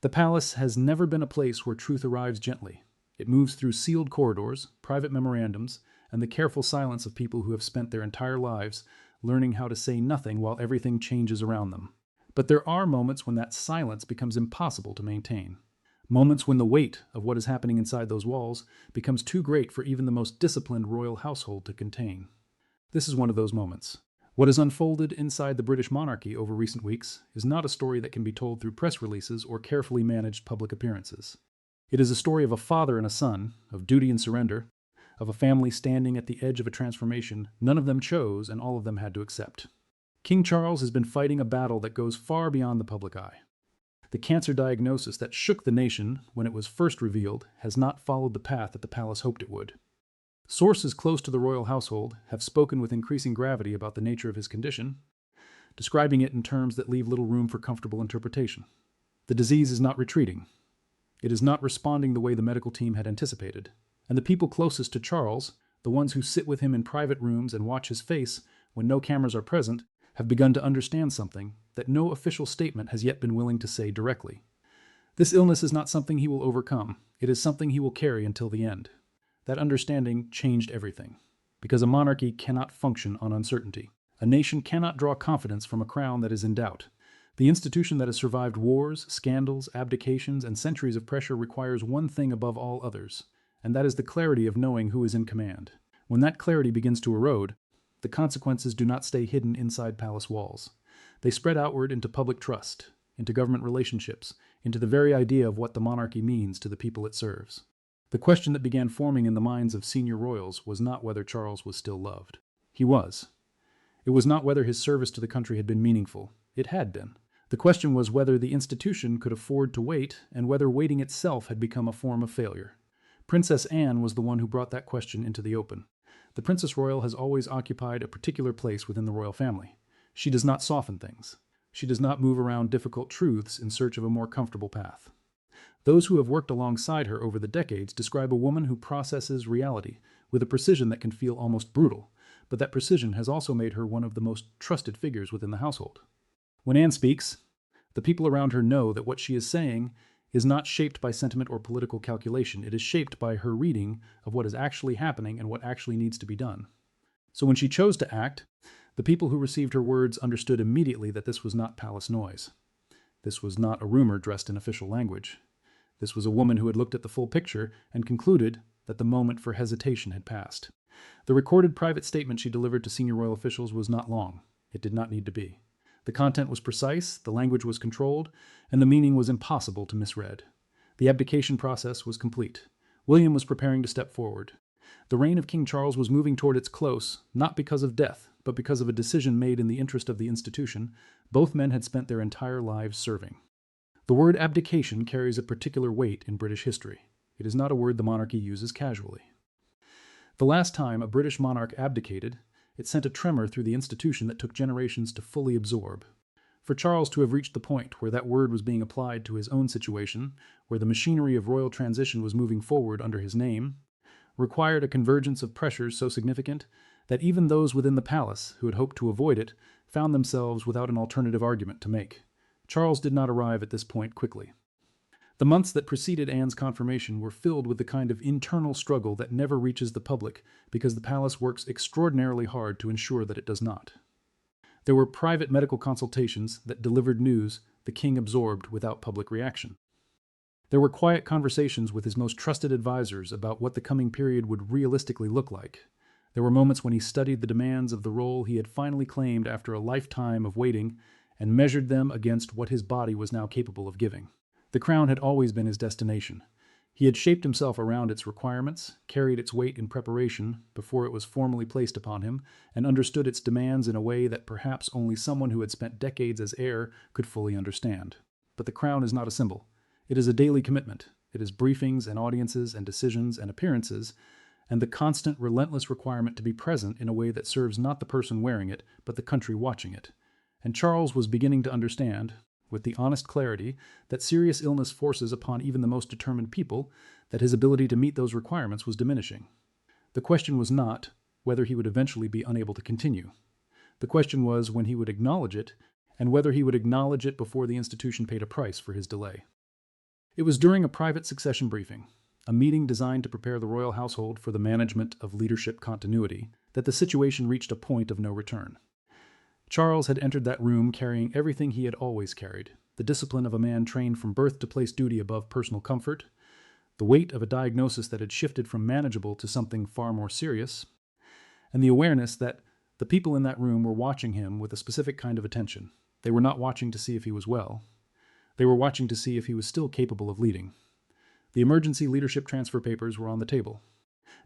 The palace has never been a place where truth arrives gently. It moves through sealed corridors, private memorandums, and the careful silence of people who have spent their entire lives learning how to say nothing while everything changes around them. But there are moments when that silence becomes impossible to maintain. Moments when the weight of what is happening inside those walls becomes too great for even the most disciplined royal household to contain. This is one of those moments. What has unfolded inside the British monarchy over recent weeks is not a story that can be told through press releases or carefully managed public appearances. It is a story of a father and a son, of duty and surrender, of a family standing at the edge of a transformation none of them chose and all of them had to accept. King Charles has been fighting a battle that goes far beyond the public eye. The cancer diagnosis that shook the nation when it was first revealed has not followed the path that the palace hoped it would. Sources close to the royal household have spoken with increasing gravity about the nature of his condition, describing it in terms that leave little room for comfortable interpretation. The disease is not retreating. It is not responding the way the medical team had anticipated. And the people closest to Charles, the ones who sit with him in private rooms and watch his face when no cameras are present, have begun to understand something that no official statement has yet been willing to say directly. This illness is not something he will overcome. It is something he will carry until the end. That understanding changed everything. Because a monarchy cannot function on uncertainty. A nation cannot draw confidence from a crown that is in doubt. The institution that has survived wars, scandals, abdications, and centuries of pressure requires one thing above all others, and that is the clarity of knowing who is in command. When that clarity begins to erode, the consequences do not stay hidden inside palace walls. They spread outward into public trust, into government relationships, into the very idea of what the monarchy means to the people it serves. The question that began forming in the minds of senior royals was not whether Charles was still loved. He was. It was not whether his service to the country had been meaningful. It had been. The question was whether the institution could afford to wait, and whether waiting itself had become a form of failure. Princess Anne was the one who brought that question into the open. The Princess Royal has always occupied a particular place within the royal family. She does not soften things. She does not move around difficult truths in search of a more comfortable path. Those who have worked alongside her over the decades describe a woman who processes reality with a precision that can feel almost brutal, but that precision has also made her one of the most trusted figures within the household. When Anne speaks, the people around her know that what she is saying is not shaped by sentiment or political calculation. It is shaped by her reading of what is actually happening and what actually needs to be done. So when she chose to act, the people who received her words understood immediately that this was not palace noise. This was not a rumor dressed in official language. This was a woman who had looked at the full picture and concluded that the moment for hesitation had passed. The recorded private statement she delivered to senior royal officials was not long. It did not need to be. The content was precise, the language was controlled, and the meaning was impossible to misread. The abdication process was complete. William was preparing to step forward. The reign of King Charles was moving toward its close, not because of death, but because of a decision made in the interest of the institution. Both men had spent their entire lives serving. The word abdication carries a particular weight in British history. It is not a word the monarchy uses casually. The last time a British monarch abdicated, it sent a tremor through the institution that took generations to fully absorb. For Charles to have reached the point where that word was being applied to his own situation, where the machinery of royal transition was moving forward under his name, required a convergence of pressures so significant that even those within the palace who had hoped to avoid it found themselves without an alternative argument to make. Charles did not arrive at this point quickly. The months that preceded Anne's confirmation were filled with the kind of internal struggle that never reaches the public because the palace works extraordinarily hard to ensure that it does not. There were private medical consultations that delivered news the king absorbed without public reaction. There were quiet conversations with his most trusted advisors about what the coming period would realistically look like. There were moments when he studied the demands of the role he had finally claimed after a lifetime of waiting and measured them against what his body was now capable of giving. The crown had always been his destination. He had shaped himself around its requirements, carried its weight in preparation before it was formally placed upon him, and understood its demands in a way that perhaps only someone who had spent decades as heir could fully understand. But the crown is not a symbol. It is a daily commitment. It is briefings and audiences and decisions and appearances, and the constant, relentless requirement to be present in a way that serves not the person wearing it, but the country watching it. And Charles was beginning to understand, with the honest clarity that serious illness forces upon even the most determined people, that his ability to meet those requirements was diminishing. The question was not whether he would eventually be unable to continue. The question was when he would acknowledge it, and whether he would acknowledge it before the institution paid a price for his delay. It was during a private succession briefing, a meeting designed to prepare the royal household for the management of leadership continuity, that the situation reached a point of no return. Charles had entered that room carrying everything he had always carried: the discipline of a man trained from birth to place duty above personal comfort, the weight of a diagnosis that had shifted from manageable to something far more serious, and the awareness that the people in that room were watching him with a specific kind of attention. They were not watching to see if he was well. They were watching to see if he was still capable of leading. The emergency leadership transfer papers were on the table.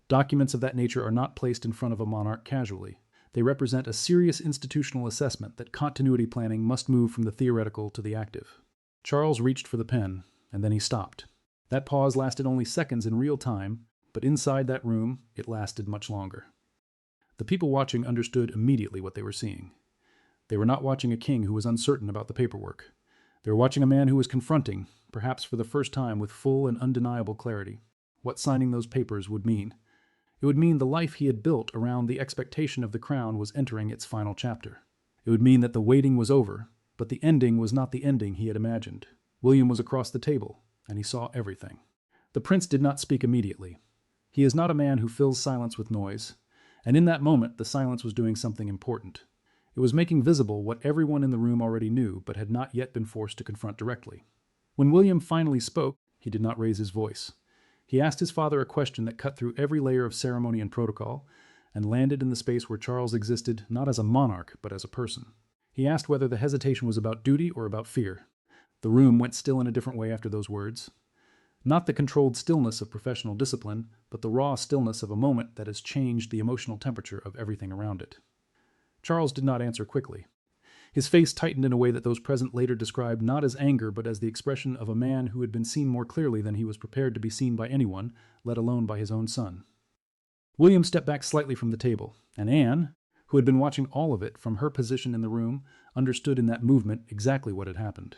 Documents of that nature are not placed in front of a monarch casually. They represent a serious institutional assessment that continuity planning must move from the theoretical to the active. Charles reached for the pen, and then he stopped. That pause lasted only seconds in real time, but inside that room, it lasted much longer. The people watching understood immediately what they were seeing. They were not watching a king who was uncertain about the paperwork. They were watching a man who was confronting, perhaps for the first time with full and undeniable clarity, what signing those papers would mean. It would mean the life he had built around the expectation of the crown was entering its final chapter. It would mean that the waiting was over, but the ending was not the ending he had imagined. William was across the table, and he saw everything. The prince did not speak immediately. He is not a man who fills silence with noise, and in that moment the silence was doing something important. It was making visible what everyone in the room already knew, but had not yet been forced to confront directly. When William finally spoke, he did not raise his voice. He asked his father a question that cut through every layer of ceremony and protocol, and landed in the space where Charles existed not as a monarch, but as a person. He asked whether the hesitation was about duty or about fear. The room went still in a different way after those words. Not the controlled stillness of professional discipline, but the raw stillness of a moment that has changed the emotional temperature of everything around it. Charles did not answer quickly. His face tightened in a way that those present later described not as anger, but as the expression of a man who had been seen more clearly than he was prepared to be seen by anyone, let alone by his own son. William stepped back slightly from the table, and Anne, who had been watching all of it from her position in the room, understood in that movement exactly what had happened.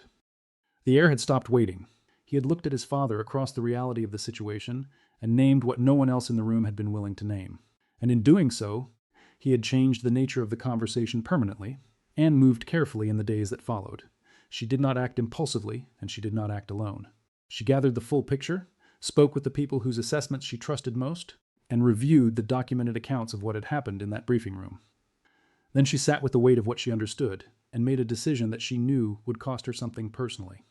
The heir had stopped waiting. He had looked at his father across the reality of the situation and named what no one else in the room had been willing to name. And in doing so, he had changed the nature of the conversation permanently. Anne moved carefully in the days that followed. She did not act impulsively, and she did not act alone. She gathered the full picture, spoke with the people whose assessments she trusted most, and reviewed the documented accounts of what had happened in that briefing room. Then she sat with the weight of what she understood, and made a decision that she knew would cost her something personally.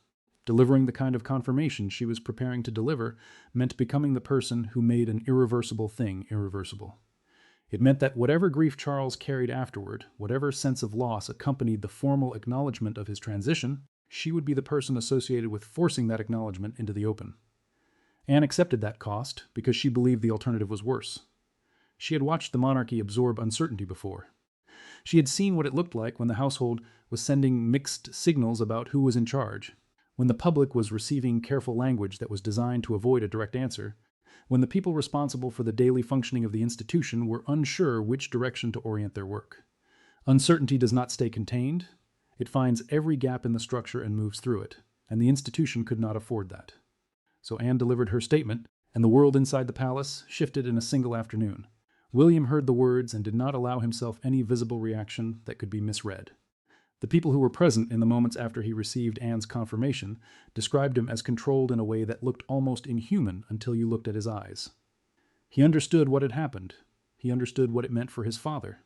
Delivering the kind of confirmation she was preparing to deliver meant becoming the person who made an irreversible thing irreversible. It meant that whatever grief Charles carried afterward, whatever sense of loss accompanied the formal acknowledgement of his transition, she would be the person associated with forcing that acknowledgement into the open. Anne accepted that cost because she believed the alternative was worse. She had watched the monarchy absorb uncertainty before. She had seen what it looked like when the household was sending mixed signals about who was in charge, when the public was receiving careful language that was designed to avoid a direct answer, when the people responsible for the daily functioning of the institution were unsure which direction to orient their work. Uncertainty does not stay contained. It finds every gap in the structure and moves through it, and the institution could not afford that. So Anne delivered her statement, and the world inside the palace shifted in a single afternoon. William heard the words and did not allow himself any visible reaction that could be misread. The people who were present in the moments after he received Anne's confirmation described him as controlled in a way that looked almost inhuman until you looked at his eyes. He understood what had happened. He understood what it meant for his father.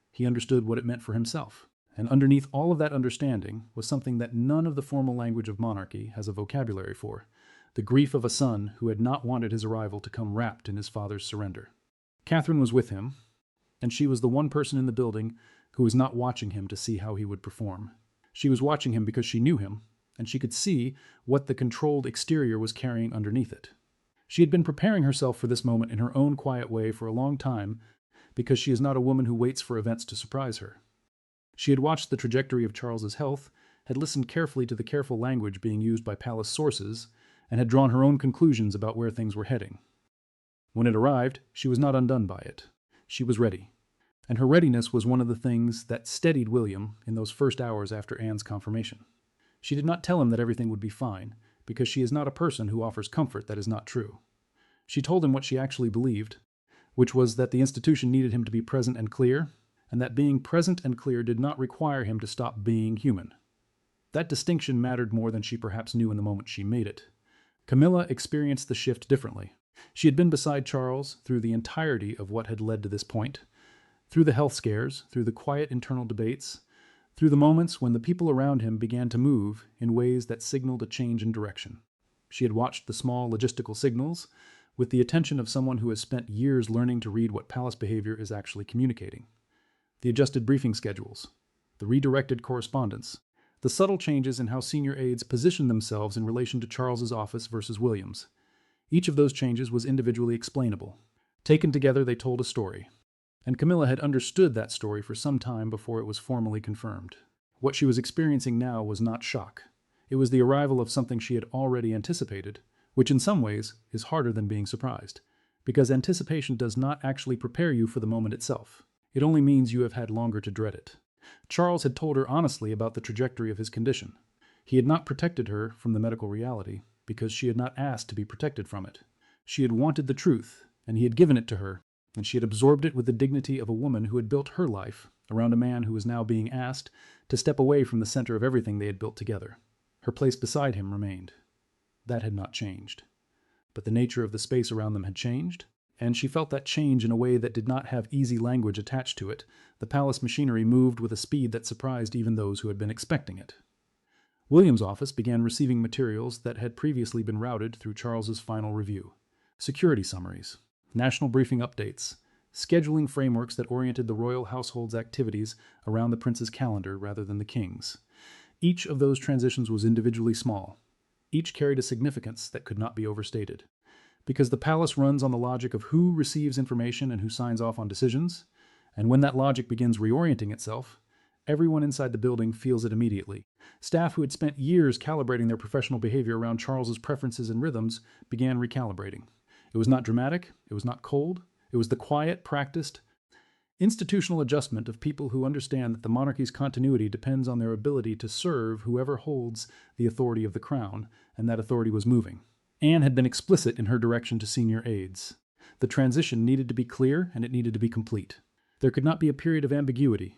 He understood what it meant for himself. And underneath all of that understanding was something that none of the formal language of monarchy has a vocabulary for: the grief of a son who had not wanted his arrival to come wrapped in his father's surrender. Catherine was with him, and she was the one person in the building who was not watching him to see how he would perform. She was watching him because she knew him, and she could see what the controlled exterior was carrying underneath it. She had been preparing herself for this moment in her own quiet way for a long time because she is not a woman who waits for events to surprise her. She had watched the trajectory of Charles's health, had listened carefully to the careful language being used by palace sources, and had drawn her own conclusions about where things were heading. When it arrived, she was not undone by it. She was ready. And her readiness was one of the things that steadied William in those first hours after Anne's confirmation. She did not tell him that everything would be fine, because she is not a person who offers comfort that is not true. She told him what she actually believed, which was that the institution needed him to be present and clear, and that being present and clear did not require him to stop being human. That distinction mattered more than she perhaps knew in the moment she made it. Camilla experienced the shift differently. She had been beside Charles through the entirety of what had led to this point, through the health scares, through the quiet internal debates, through the moments when the people around him began to move in ways that signaled a change in direction. She had watched the small logistical signals with the attention of someone who has spent years learning to read what palace behavior is actually communicating. The adjusted briefing schedules, the redirected correspondence, the subtle changes in how senior aides positioned themselves in relation to Charles's office versus William's. Each of those changes was individually explainable. Taken together, they told a story. And Camilla had understood that story for some time before it was formally confirmed. What she was experiencing now was not shock. It was the arrival of something she had already anticipated, which in some ways is harder than being surprised, because anticipation does not actually prepare you for the moment itself. It only means you have had longer to dread it. Charles had told her honestly about the trajectory of his condition. He had not protected her from the medical reality because she had not asked to be protected from it. She had wanted the truth, and he had given it to her, and she had absorbed it with the dignity of a woman who had built her life around a man who was now being asked to step away from the center of everything they had built together. Her place beside him remained. That had not changed. But the nature of the space around them had changed, and she felt that change in a way that did not have easy language attached to it. The palace machinery moved with a speed that surprised even those who had been expecting it. William's office began receiving materials that had previously been routed through Charles's final review. Security summaries, national briefing updates, scheduling frameworks that oriented the royal household's activities around the prince's calendar rather than the king's. Each of those transitions was individually small. Each carried a significance that could not be overstated. Because the palace runs on the logic of who receives information and who signs off on decisions, and when that logic begins reorienting itself, everyone inside the building feels it immediately. Staff who had spent years calibrating their professional behavior around Charles's preferences and rhythms began recalibrating. It was not dramatic, it was not cold, it was the quiet, practiced, institutional adjustment of people who understand that the monarchy's continuity depends on their ability to serve whoever holds the authority of the crown, and that authority was moving. Anne had been explicit in her direction to senior aides. The transition needed to be clear, and it needed to be complete. There could not be a period of ambiguity,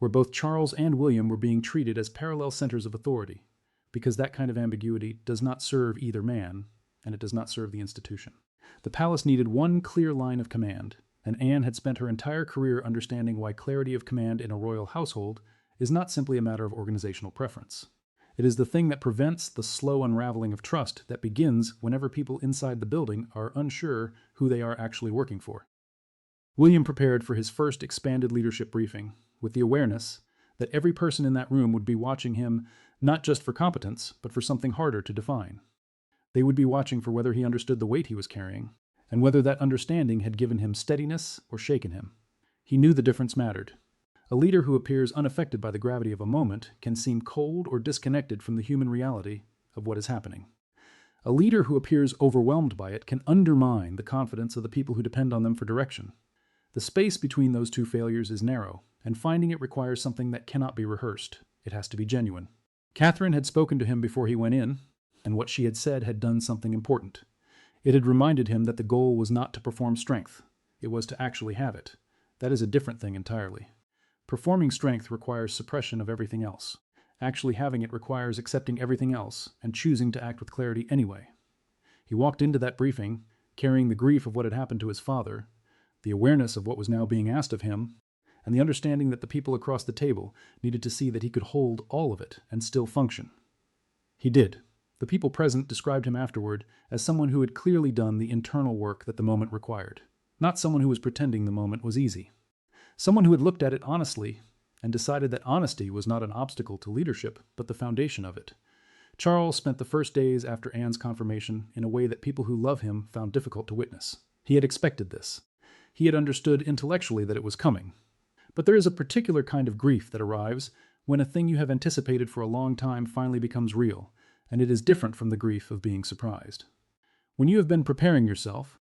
where both Charles and William were being treated as parallel centers of authority, because that kind of ambiguity does not serve either man, and it does not serve the institution. The palace needed one clear line of command, and Anne had spent her entire career understanding why clarity of command in a royal household is not simply a matter of organizational preference. It is the thing that prevents the slow unraveling of trust that begins whenever people inside the building are unsure who they are actually working for. William prepared for his first expanded leadership briefing with the awareness that every person in that room would be watching him not just for competence, but for something harder to define. They would be watching for whether he understood the weight he was carrying, and whether that understanding had given him steadiness or shaken him. He knew the difference mattered. A leader who appears unaffected by the gravity of a moment can seem cold or disconnected from the human reality of what is happening. A leader who appears overwhelmed by it can undermine the confidence of the people who depend on them for direction. The space between those two failures is narrow, and finding it requires something that cannot be rehearsed. It has to be genuine. Catherine had spoken to him before he went in, and what she had said had done something important. It had reminded him that the goal was not to perform strength. It was to actually have it. That is a different thing entirely. Performing strength requires suppression of everything else. Actually having it requires accepting everything else and choosing to act with clarity anyway. He walked into that briefing, carrying the grief of what had happened to his father, the awareness of what was now being asked of him, and the understanding that the people across the table needed to see that he could hold all of it and still function. He did. The people present described him afterward as someone who had clearly done the internal work that the moment required, not someone who was pretending the moment was easy. Someone who had looked at it honestly and decided that honesty was not an obstacle to leadership, but the foundation of it. Charles spent the first days after Anne's confirmation in a way that people who love him found difficult to witness. He had expected this. He had understood intellectually that it was coming. But there is a particular kind of grief that arrives when a thing you have anticipated for a long time finally becomes real, and it is different from the grief of being surprised. When you have been preparing yourself,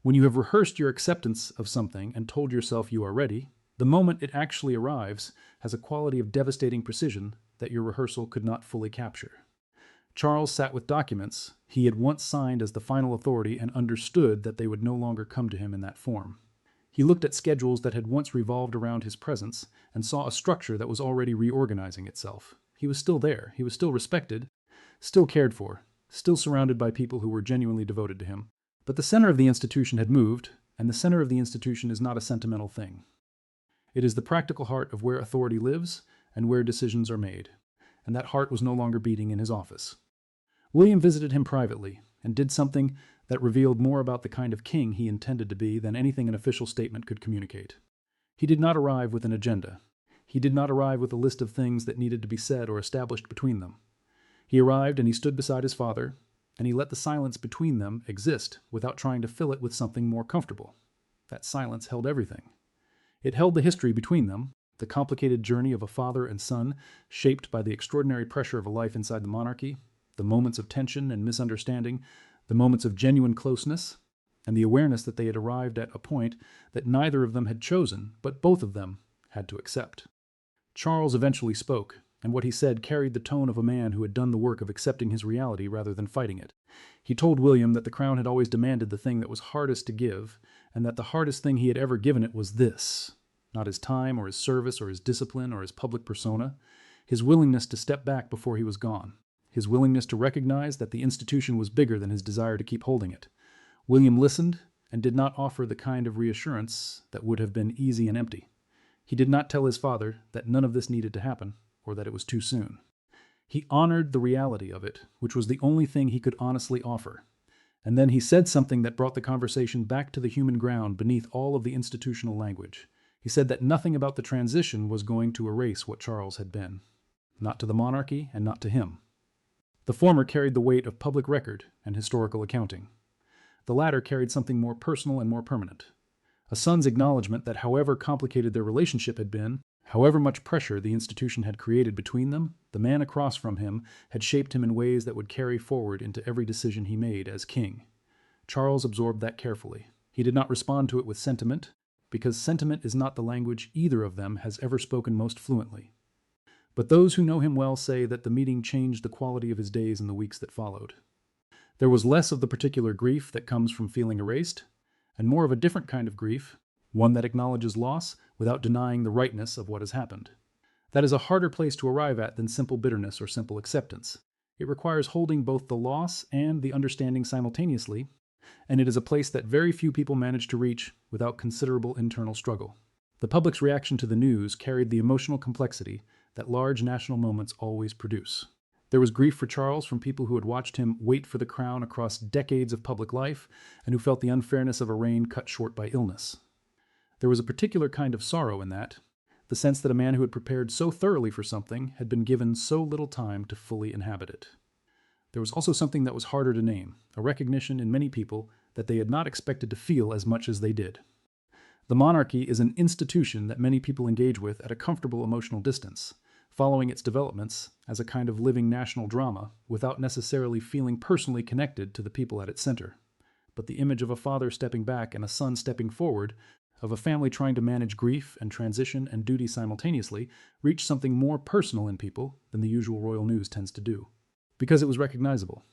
when you have rehearsed your acceptance of something and told yourself you are ready, the moment it actually arrives has a quality of devastating precision that your rehearsal could not fully capture. Charles sat with documents he had once signed as the final authority and understood that they would no longer come to him in that form. He looked at schedules that had once revolved around his presence and saw a structure that was already reorganizing itself. He was still there. He was still respected, still cared for, still surrounded by people who were genuinely devoted to him. But the center of the institution had moved, and the center of the institution is not a sentimental thing. It is the practical heart of where authority lives and where decisions are made, and that heart was no longer beating in his office. William visited him privately and did something that revealed more about the kind of king he intended to be than anything an official statement could communicate. He did not arrive with an agenda. He did not arrive with a list of things that needed to be said or established between them. He arrived and he stood beside his father, and he let the silence between them exist without trying to fill it with something more comfortable. That silence held everything. It held the history between them, the complicated journey of a father and son shaped by the extraordinary pressure of a life inside the monarchy, the moments of tension and misunderstanding, the moments of genuine closeness, and the awareness that they had arrived at a point that neither of them had chosen, but both of them had to accept. Charles eventually spoke, and what he said carried the tone of a man who had done the work of accepting his reality rather than fighting it. He told William that the crown had always demanded the thing that was hardest to give, and that the hardest thing he had ever given it was this: not his time or his service or his discipline or his public persona, his willingness to step back before he was gone, his willingness to recognize that the institution was bigger than his desire to keep holding it. William listened and did not offer the kind of reassurance that would have been easy and empty. He did not tell his father that none of this needed to happen, or that it was too soon. He honored the reality of it, which was the only thing he could honestly offer. And then he said something that brought the conversation back to the human ground beneath all of the institutional language. He said that nothing about the transition was going to erase what Charles had been. Not to the monarchy and not to him. The former carried the weight of public record and historical accounting. The latter carried something more personal and more permanent. A son's acknowledgement that however complicated their relationship had been, however much pressure the institution had created between them, the man across from him had shaped him in ways that would carry forward into every decision he made as king. Charles absorbed that carefully. He did not respond to it with sentiment, because sentiment is not the language either of them has ever spoken most fluently. But those who know him well say that the meeting changed the quality of his days in the weeks that followed. There was less of the particular grief that comes from feeling erased, and more of a different kind of grief, one that acknowledges loss without denying the rightness of what has happened. That is a harder place to arrive at than simple bitterness or simple acceptance. It requires holding both the loss and the understanding simultaneously, and it is a place that very few people manage to reach without considerable internal struggle. The public's reaction to the news carried the emotional complexity that large national moments always produce. There was grief for Charles from people who had watched him wait for the crown across decades of public life and who felt the unfairness of a reign cut short by illness. There was a particular kind of sorrow in that, the sense that a man who had prepared so thoroughly for something had been given so little time to fully inhabit it. There was also something that was harder to name, a recognition in many people that they had not expected to feel as much as they did. The monarchy is an institution that many people engage with at a comfortable emotional distance, following its developments as a kind of living national drama without necessarily feeling personally connected to the people at its center. But the image of a father stepping back and a son stepping forward, of a family trying to manage grief and transition and duty simultaneously, reached something more personal in people than the usual royal news tends to do. Because it was recognizable.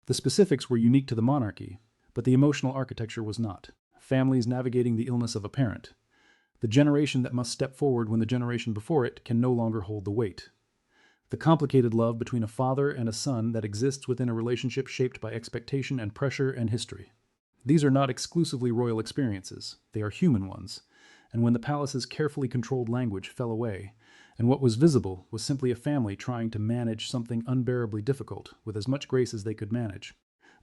The specifics were unique to the monarchy, but the emotional architecture was not. Families navigating the illness of a parent. The generation that must step forward when the generation before it can no longer hold the weight. The complicated love between a father and a son that exists within a relationship shaped by expectation and pressure and history. These are not exclusively royal experiences, they are human ones, and when the palace's carefully controlled language fell away, and what was visible was simply a family trying to manage something unbearably difficult with as much grace as they could manage,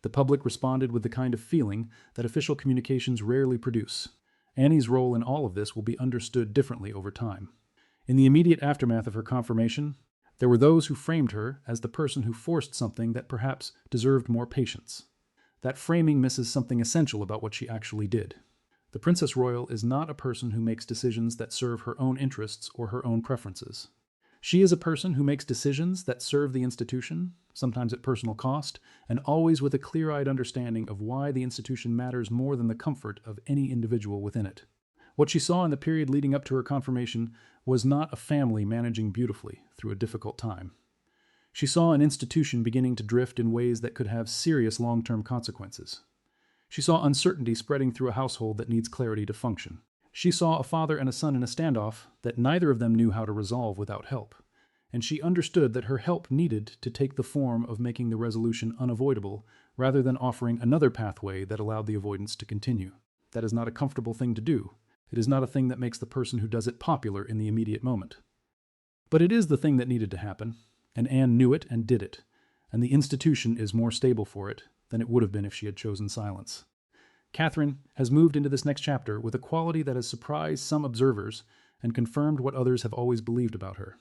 the public responded with the kind of feeling that official communications rarely produce. Annie's role in all of this will be understood differently over time. In the immediate aftermath of her confirmation, there were those who framed her as the person who forced something that perhaps deserved more patience. That framing misses something essential about what she actually did. The Princess Royal is not a person who makes decisions that serve her own interests or her own preferences. She is a person who makes decisions that serve the institution, sometimes at personal cost, and always with a clear-eyed understanding of why the institution matters more than the comfort of any individual within it. What she saw in the period leading up to her confirmation was not a family managing beautifully through a difficult time. She saw an institution beginning to drift in ways that could have serious long-term consequences. She saw uncertainty spreading through a household that needs clarity to function. She saw a father and a son in a standoff that neither of them knew how to resolve without help. and she understood that her help needed to take the form of making the resolution unavoidable rather than offering another pathway that allowed the avoidance to continue. That is not a comfortable thing to do. It is not a thing that makes the person who does it popular in the immediate moment. But it is the thing that needed to happen, and Anne knew it and did it, and the institution is more stable for it than it would have been if she had chosen silence. Catherine has moved into this next chapter with a quality that has surprised some observers and confirmed what others have always believed about her.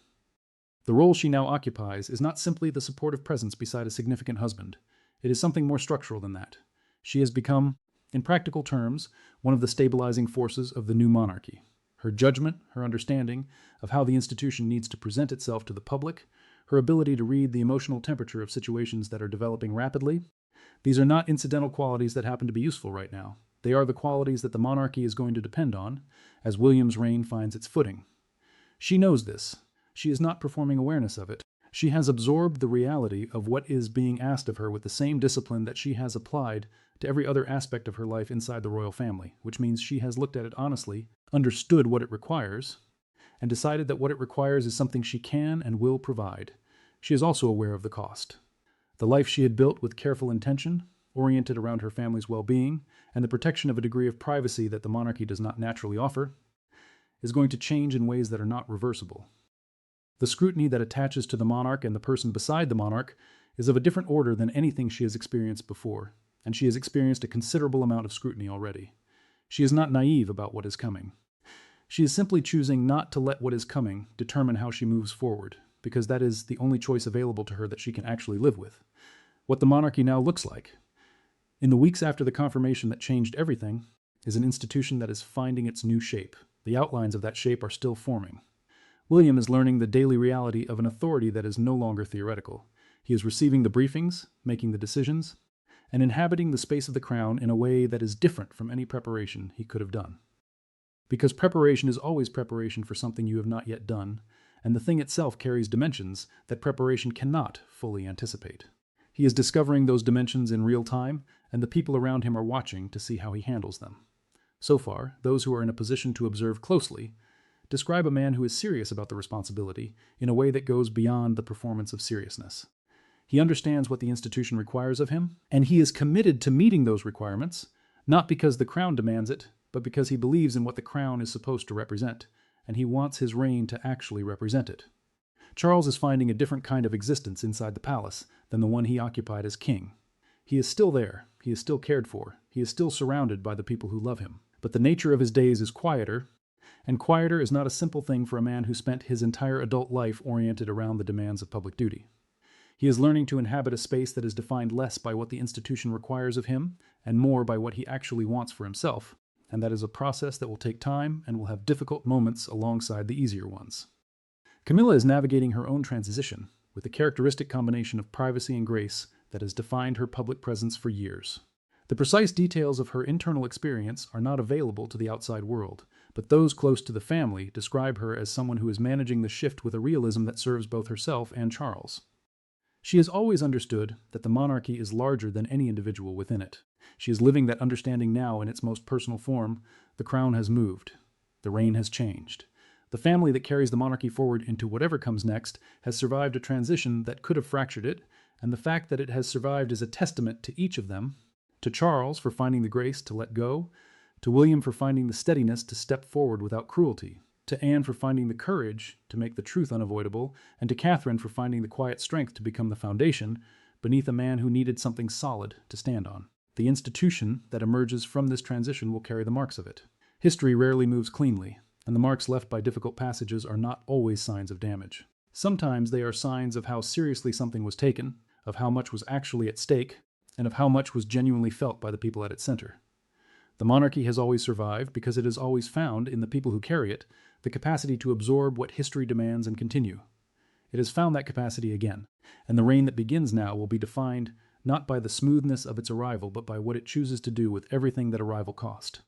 The role she now occupies is not simply the supportive presence beside a significant husband. It is something more structural than that. She has become, in practical terms, one of the stabilizing forces of the new monarchy. Her judgment, her understanding of how the institution needs to present itself to the public, her ability to read the emotional temperature of situations that are developing rapidly, these are not incidental qualities that happen to be useful right now. They are the qualities that the monarchy is going to depend on as William's reign finds its footing. She knows this. She is not performing awareness of it. She has absorbed the reality of what is being asked of her with the same discipline that she has applied to every other aspect of her life inside the royal family, which means she has looked at it honestly, understood what it requires, and decided that what it requires is something she can and will provide. She is also aware of the cost. The life she had built with careful intention, oriented around her family's well-being, and the protection of a degree of privacy that the monarchy does not naturally offer, is going to change in ways that are not reversible. The scrutiny that attaches to the monarch and the person beside the monarch is of a different order than anything she has experienced before, and she has experienced a considerable amount of scrutiny already. She is not naive about what is coming. She is simply choosing not to let what is coming determine how she moves forward, because that is the only choice available to her that she can actually live with. What the monarchy now looks like, in the weeks after the confirmation that changed everything, is an institution that is finding its new shape. The outlines of that shape are still forming. William is learning the daily reality of an authority that is no longer theoretical. He is receiving the briefings, making the decisions, and inhabiting the space of the crown in a way that is different from any preparation he could have done. Because preparation is always preparation for something you have not yet done, and the thing itself carries dimensions that preparation cannot fully anticipate. He is discovering those dimensions in real time, and the people around him are watching to see how he handles them. So far, those who are in a position to observe closely describe a man who is serious about the responsibility in a way that goes beyond the performance of seriousness. He understands what the institution requires of him, and he is committed to meeting those requirements, not because the crown demands it, but because he believes in what the crown is supposed to represent, and he wants his reign to actually represent it. Charles is finding a different kind of existence inside the palace than the one he occupied as king. He is still there, he is still cared for, he is still surrounded by the people who love him, but the nature of his days is quieter, and quieter is not a simple thing for a man who spent his entire adult life oriented around the demands of public duty. He is learning to inhabit a space that is defined less by what the institution requires of him and more by what he actually wants for himself, and that is a process that will take time and will have difficult moments alongside the easier ones. Camilla is navigating her own transition with a characteristic combination of privacy and grace that has defined her public presence for years. The precise details of her internal experience are not available to the outside world, but those close to the family describe her as someone who is managing the shift with a realism that serves both herself and Charles. She has always understood that the monarchy is larger than any individual within it. She is living that understanding now in its most personal form. The crown has moved. The reign has changed. The family that carries the monarchy forward into whatever comes next has survived a transition that could have fractured it, and the fact that it has survived is a testament to each of them, to Charles for finding the grace to let go, to William for finding the steadiness to step forward without cruelty, to Anne for finding the courage to make the truth unavoidable, and to Catherine for finding the quiet strength to become the foundation beneath a man who needed something solid to stand on. The institution that emerges from this transition will carry the marks of it. History rarely moves cleanly, and the marks left by difficult passages are not always signs of damage. Sometimes they are signs of how seriously something was taken, of how much was actually at stake, and of how much was genuinely felt by the people at its center. The monarchy has always survived because it has always found, in the people who carry it, the capacity to absorb what history demands and continue. It has found that capacity again, and the reign that begins now will be defined not by the smoothness of its arrival, but by what it chooses to do with everything that arrival cost.